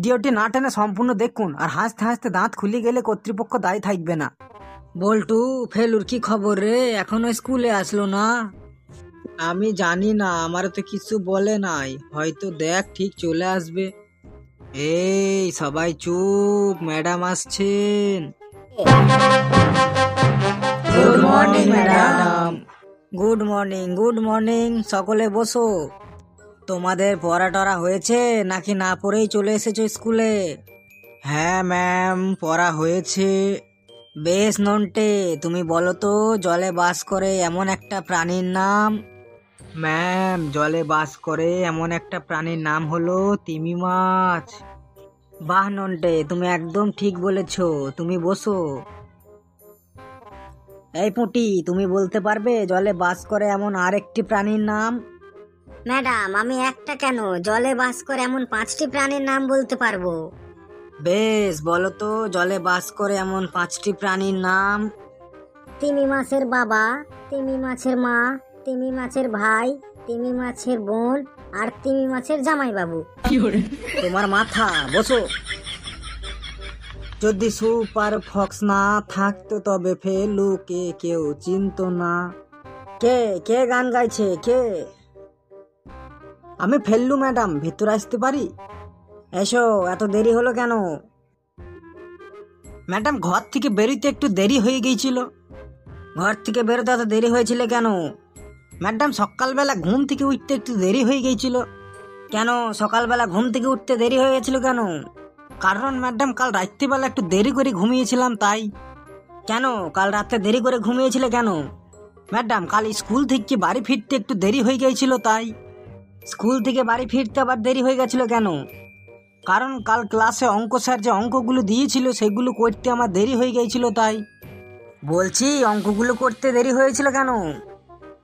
ভিডিওটি না টেনে সম্পূর্ণ দেখুন, আর হাসতে হাসতে দাঁত খুলে গেলে কর্তৃপক্ষ দায়ী থাকবে না। বল্টু, ফেলুর কি খবর রে? এখনো স্কুলে আসলো না? আমি জানি না, আমার তো কিছু বলে নাই, হয়তো দেখ ঠিক চলে আসবে। এই সবাই চুপ, ম্যাডাম আসছেন। Good morning madam. Good morning, good morning. সকলে বসো। তোমাদের পড়া টরা হয়েছে নাকি না পড়েই চলে এসেছো স্কুলে? হ্যাঁ ম্যাম, পড়া হয়েছে। বেশ নন্টে, তুমি বলো তো জলে বাস করে এমন একটা প্রাণীর নাম। ম্যাম, জলে বাস করে এমন একটা প্রাণীর নাম হলো তিমি মাছ। বাহ নন্টে, তুমি একদম ঠিক বলেছো। তুমি বসো। এই পুঁটি, তুমি বলতে পারবে জলে বাস করে এমন আরেকটি প্রাণীর নাম? ম্যাডাম, আমি একটা কেন, জলে বাস করে এমন 5টি প্রাণীর নাম বলতে পারবো। বেশ, বলো তো জলে বাস করে এমন 5টি প্রাণীর নাম। তিমি মাছের বাবা, তিমি মাছের মা, তিমি মাছের ভাই, তিমি মাছের বোন, আর তিমি মাছের জামাইবাবু। তোমার মাথা, বসো। যদি সুপার ফক্স না থাকতো তবে ফেলুকে কেউ চিনতো না। কে কে গান গাইছে? কে? আমি ফেললু ম্যাডাম, ভেতরে আসতে পারি? এসো। এত দেরি হলো কেন? ম্যাডাম, ঘর থেকে বেরোতে একটু দেরি হয়ে গিয়েছিল। ঘর থেকে বেরোতে এত দেরি হয়েছিল কেন? ম্যাডাম, সকালবেলা ঘুম থেকে উঠতে একটু দেরি হয়ে গিয়েছিল। কেন সকালবেলা ঘুম থেকে উঠতে দেরি হয়ে গেছিল কেন? কারণ ম্যাডাম, কাল রাত্রিবেলা একটু দেরি করে ঘুমিয়েছিলাম তাই। কেন কাল রাতে দেরি করে ঘুমিয়েছিলে কেন? ম্যাডাম, কাল স্কুল থেকে বাড়ি ফিরতে একটু দেরি হয়ে গিয়েছিল তাই। স্কুল থেকে বাড়ি ফিরতে আবার দেরি হয়ে গেছিল কেন? কারণ কাল ক্লাসে অঙ্ক স্যার যে অঙ্কগুলো দিয়েছিল সেগুলো করতে আমার দেরি হয়ে গিয়েছিল তাই। বলছি, অঙ্কগুলো করতে দেরি হয়েছিল কেন?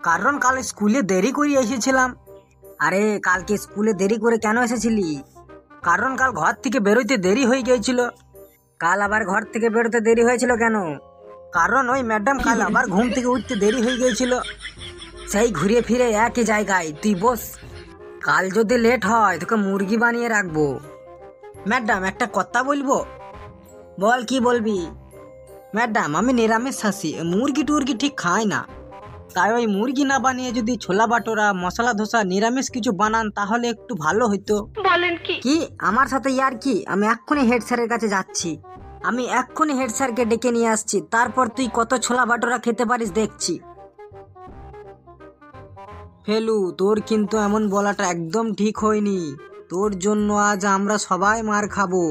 কারণ কাল স্কুলে দেরি করে এসেছিলাম। আরে, কালকে স্কুলে দেরি করে কেন এসেছিলি? কারণ কাল ঘর থেকে বেরোতে দেরি হয়ে গিয়েছিল। কাল আবার ঘর থেকে বেরোতে দেরি হয়েছিল কেন? কারণ ওই ম্যাডাম, কাল আবার ঘুম থেকে উঠতে দেরি হয়ে গিয়েছিল। সেই ঘুরে ফিরে একই জায়গায়, তুই বস। কাল যদি লেট হয় তোকে মুরগি বানিয়ে রাখবো। ম্যাডাম, একটা কথা বলবো। বল, কি বলবি? ম্যাডাম, আমি নিরামিষাশী, মুরগি টুরগি ঠিক খাই না। তাই ওই মুরগি না বানিয়ে যদি ছোলা বাটোরা, মশলা ধোসা, নিরামিষ কিছু বানান তাহলে একটু ভালো হইতো। বলেন কি আমার সাথে ইয়ার কি? আমি এক্ষুনি হেড স্যারের কাছে যাচ্ছি। আমি এক্ষুনি হেড স্যারকে ডেকে নিয়ে আসছি, তারপর তুই কত ছোলা বাটোরা খেতে পারিস দেখছি। ফেলু, তোর কিন্তু এমন বলাটা একদম ঠিক হয়নি। তোর জন্য আজ আমরা সবাই মার খাবো।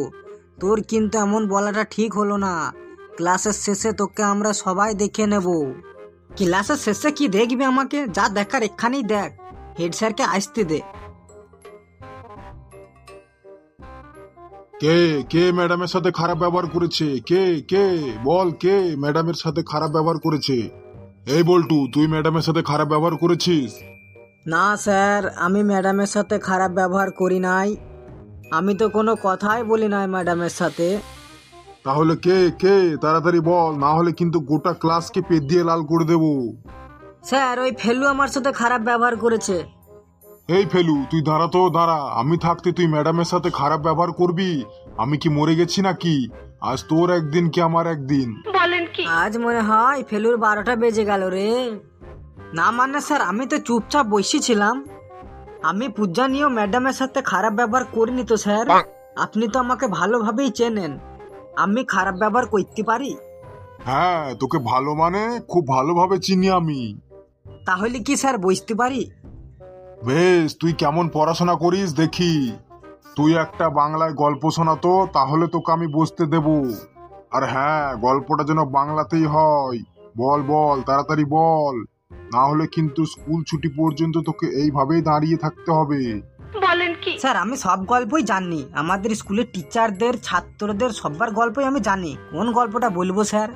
তোর কিন্তু এমন বলাটা ঠিক হলো না। ক্লাসের শেষে তোকে আমরা সবাই দেখে নেব। ক্লাসের শেষে কি দেখবি আমাকে? যা দেখার এখানেই দেখ। হেড স্যারকে আসতে দে। কে কে ম্যাডামের সাথে খারাপ ব্যবহার করেছে? কে কে বল, কে ম্যাডামের সাথে খারাপ ব্যবহার করেছে? এই বল্টু, তুই ম্যাডামের সাথে খারাপ ব্যবহার করেছিস? না স্যার, আমি ম্যাডামের সাথে খারাপ ব্যবহার করি নাই। আমি তো কোনো কথাই বলি নাই ম্যাডামের সাথে। তাহলে কে কে তাড়াতাড়ি বল, না হলে কিন্তু গোটা ক্লাসকে পেট দিয়ে লাল করে দেব। স্যার, ওই ফেলু আমার সাথে খারাপ ব্যবহার করেছে। এই ফেলু, তুই দাঁড়া তো দাঁড়া। আমি থাকতে তুই ম্যাডামের সাথে খারাপ ব্যবহার করবি? আমি কি মরে গেছি নাকি? আজ তোর একদিন কি আমার একদিন। বলেন কি? আজ মনে হয় ফেলুর 12টা বেজে গেল রে। না মানে স্যার, আমি তো চুপচাপ বসেছিলাম। আমি পূজা নিয়েও ম্যাডামের সাথে খারাপ ব্যবহার করিনি তো স্যার। আপনি তো আমাকে ভালোভাবেই চেনেন। আমি খারাপ ব্যবহার করতে পারি? হ্যাঁ, তোকে ভালো মানে খুব ভালোভাবে চিনি আমি। তাহলে কি স্যার বুঝতে পারি? বেশ, তুই কেমন পড়াশোনা করিস দেখি। তুই একটা বাংলায় গল্প শোনাতো, তাহলে তোকে আমি বসতে দেব। আর হ্যাঁ, গল্পটা যেন বাংলাতেই হয়। বল বল, তাড়াতাড়ি বল, না হলে কিন্তু স্কুল ছুটি পর্যন্ত তোকে এইভাবেই দাঁড়িয়ে থাকতে হবে। বলেন কি? স্যার, আমি সব গল্পই জানি। আমাদের স্কুলের টিচারদের, ছাত্রদের সবার গল্পই আমি জানি। কোন গল্পটা বলবো স্যার?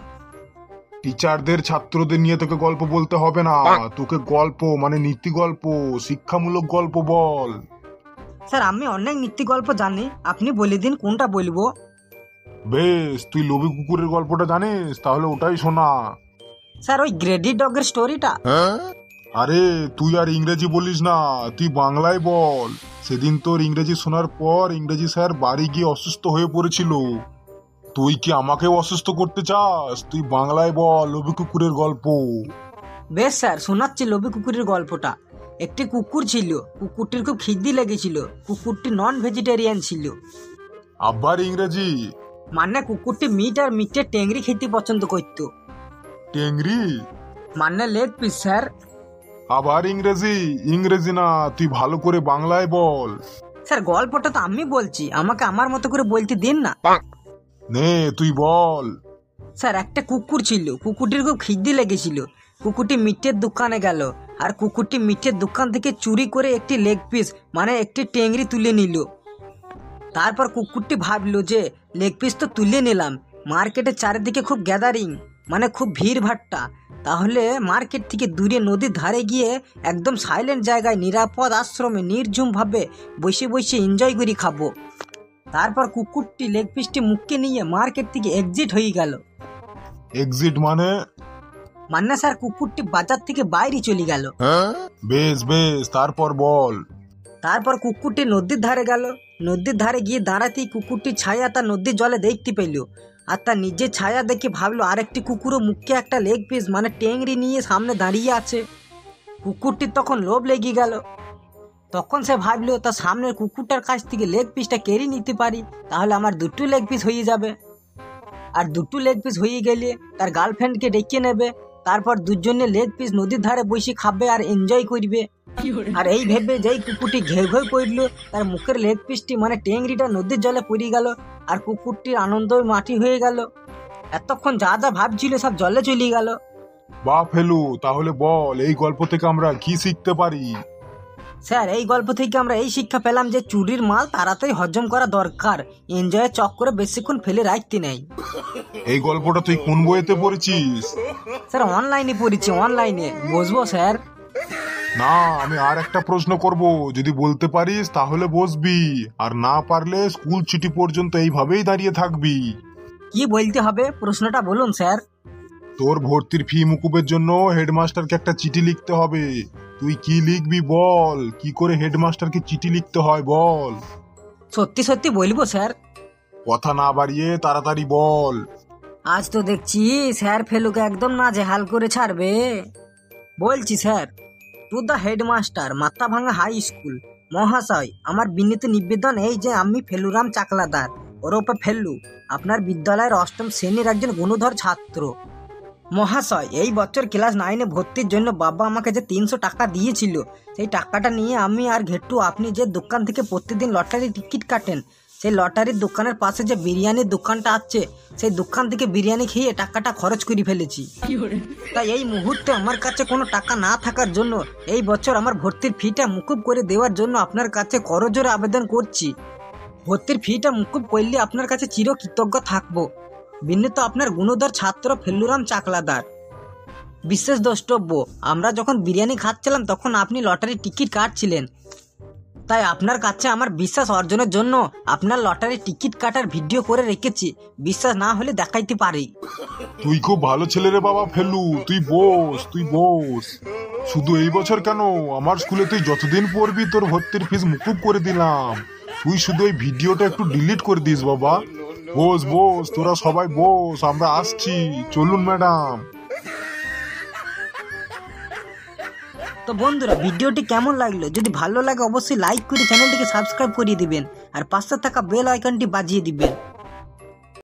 টিচারদের, ছাত্রদের নিয়ে তোকে গল্প বলতে হবে না। তোকে গল্প মানে নীতি গল্প, শিক্ষামূলক গল্প বল। স্যার, আমি অনেক নীতি গল্প জানি, আপনি বলে দিন কোনটা বলবো। বেশ, তুই লোভী কুকুরের গল্পটা জানিস? তাহলে ওটাই শোনা। স্যার, ওই গ্রেডি ডগের স্টোরিটা? আরে তুই আর ইংরেজি বলিস না, তুই বাংলায় বল। সেদিন তোর ইংরেজি শোনার পর ইংরেজি স্যার বাড়ি গিয়ে অসুস্থ হয়ে পড়েছিল। তুই কি আমাকেও অসুস্থ করতে চাস? তুই বাংলায় বল লবি কুকুরের গল্প। বেশ স্যার, শোনাচ্ছি লোভী কুকুরের গল্পটা। একটি কুকুর ছিল, কুকুরটির খুব খিদে লেগেছিল। কুকুরটি নন ভেজিটেরিয়ান ছিল। আবার ইংরেজি? মানে কুকুরটি মিট আর মিটের টেংরি খেতে পছন্দ করত। টেংরি? মানে লেগ পিস স্যার। আবার ইংরেজি? ইংরেজি না, তুই ভালো করে বাংলায় বল। স্যার গল্পটা তো আমি বলছি, আমাকে আমার মতো করে বলতে দিন না। নে তুই বল। স্যার একটা কুকুর ছিল, কুকুরটির খুব খিদে লেগেছিল। কুকুরটি মিটের দোকানে গেল, আর কুকুরটি মিটের দোকান থেকে চুরি করে একটি লেগ পিস মানে একটি টেংরি তুলে নিল। তারপর কুকুরটি ভাবলো যে লেগ পিস তো তুলে নিলাম, মার্কেটের চারিদিকে খুব গ্যাদারিং মানে খুব ভিড় ভাট্টা, তাহলে মার্কেট থেকে দূরে নদীর ধারে গিয়ে একদম সাইলেন্ট জায়গায় নিরাপদ আশ্রমে নির্ঝুমভাবে বসে বসে এনজয় করে খাবো। তারপর কুকুরটি লেগ পিসটি মুখে নিয়ে মার্কেট থেকে এক্সিট হয়ে গেল। এক্সিট মানে? মানে স্যার কুকুরটি বাজার থেকে বাইরে চলে গেল। বেশ বেশ, তারপর বল। তারপর কুকুরটি নদীর ধারে গেল। নদীর ধারে গিয়ে দাঁড়াতেই কুকুরটির ছায়া তার নদীর জলে দেখতে পেল, আর তার নিজের ছায়া দেখে ভাবলো আরেকটি কুকুরও মুখে একটা লেগ পিস মানে টেংরি নিয়ে সামনে দাঁড়িয়ে আছে। কুকুরটির তখন লোভ লেগে গেল। তখন সে ভাবলো তার সামনের কুকুরটার কাছ থেকে লেগ পিসটা কেড়ে নিতে পারি, তাহলে আমার দুটো লেগ পিস হয়ে যাবে। আর দুটো লেগ পিস হয়ে গেলে তার গার্লফ্রেন্ডকে ডেকে নেবে, তারপর দুজনে লেগ পিস নদীর ধারে বসে খাবে আর এনজয় করবে। আর এই ভেবে যেই কুকুরটি ঘেউ ঘেউ করলো, তার মুখের লেগ পিসটি মানে টেংরিটা নদীর জলে পড়ে গেল, আর কুকুরটির আনন্দ মাটি হয়ে গেল। এতক্ষণ যা যা ভাবছিল সব জলে চলে গেল। বা ফেলু, তাহলে বল এই গল্প থেকে আমরা কি শিখতে পারি? স্যার এই গল্প থেকে আমরা এই শিক্ষা পেলাম যে চুরির মাল তাড়াতাড়ি হজম করা দরকার, এনজয়ের চক্করে বেশিক্ষণ ফেলে রাখতে নেই। এই গল্পটা তুই কোন বইতে পড়েছিস? স্যার অনলাইনে পড়েছি, অনলাইনে। বসবো স্যার? না, আমি আর একটা প্রশ্ন করব, যদি বলতে পারিস তাহলে বসবি, আর না পারলে স্কুল ছুটি পর্যন্ত এইভাবেই দাঁড়িয়ে থাকবি। কি বলতে হবে প্রশ্নটা বলুন স্যার। তোর ভর্তির ফি মুকুবের জন্য হেডমাস্টারকে একটা চিঠি লিখতে হবে। তুই কি লিখবি বল? কি করে হেডমাস্টারকে চিঠি লিখতে হয় বল? সত্যি সত্যি বলবো স্যার। কথা না বাড়িয়ে তাড়াতাড়ি বল। আজ তো দেখছি স্যার ফেলুকে একদম নাজেহাল করে ছাড়বে। বলছি sir, to the headmaster Mathabhanga high school মহাশয়, আমার বিনীত নিবেদন এই যে আমি ফেলুরাম চাকলাদার ওরফে ফেলু, আপনার বিদ্যালয়ের অষ্টম শ্রেণীর একজন গুণধর ছাত্র। মহাশয়, এই বছর ক্লাস 9-এ ভর্তির জন্য বাবা আমাকে যে 300 টাকা দিয়েছিল, সেই টাকাটা নিয়ে আমি আর ঘেট্টু আপনি যে দোকান থেকে প্রতিদিন লটারি টিকিট কাটেন, সেই লটারির দোকানের পাশে যে বিরিয়ানির দোকানটা আছে, সেই দোকান থেকে বিরিয়ানি খেয়ে টাকাটা খরচ করে ফেলেছি। তাই এই মুহূর্তে আমার কাছে কোনো টাকা না থাকার জন্য এই বছর আমার ভর্তির ফিটা মুকুব করে দেওয়ার জন্য আপনার কাছে করজোরে আবেদন করছি। ভর্তির ফিটা মুকুব করলে আপনার কাছে চিরকৃতজ্ঞ থাকবো। বিনীত আপনার গুণধর ছাত্র ফেলুরাম চাকলাদার। বিশেষ দ্রষ্টব্য, আমরা যখন বিরিয়ানি খাচ্ছিলাম তখন আপনি লটারির টিকিট কাটছিলেন, তাই আপনার কাছে আমার বিশ্বাস অর্জনের জন্য আপনার লটারির টিকিট কাটার ভিডিও করে রেখেছি, বিশ্বাস না হলে দেখাইতে পারি। তুই খুব ভালো ছেলে রে বাবা ফেলু, তুই বস, তুই বস। শুধু এই বছর কেন, আমার স্কুলে তুই যতদিন পড়বি তোর ভর্তির ফিস মুকুব করে দিলাম। তুই শুধু এই ভিডিওটা একটু ডিলিট করে দিস বাবা। বস বস, তোরা সবাই বস, আমরা আসছি, চলুন ম্যাডাম। তো বন্ধুরা, ভিডিওটি কেমন লাগলো? যদি ভালো লাগে অবশ্যই লাইক করে চ্যানেলটিকে সাবস্ক্রাইব করিয়ে দিবেন, আর পাশে থাকা বেল আইকনটি বাজিয়ে দিবেন।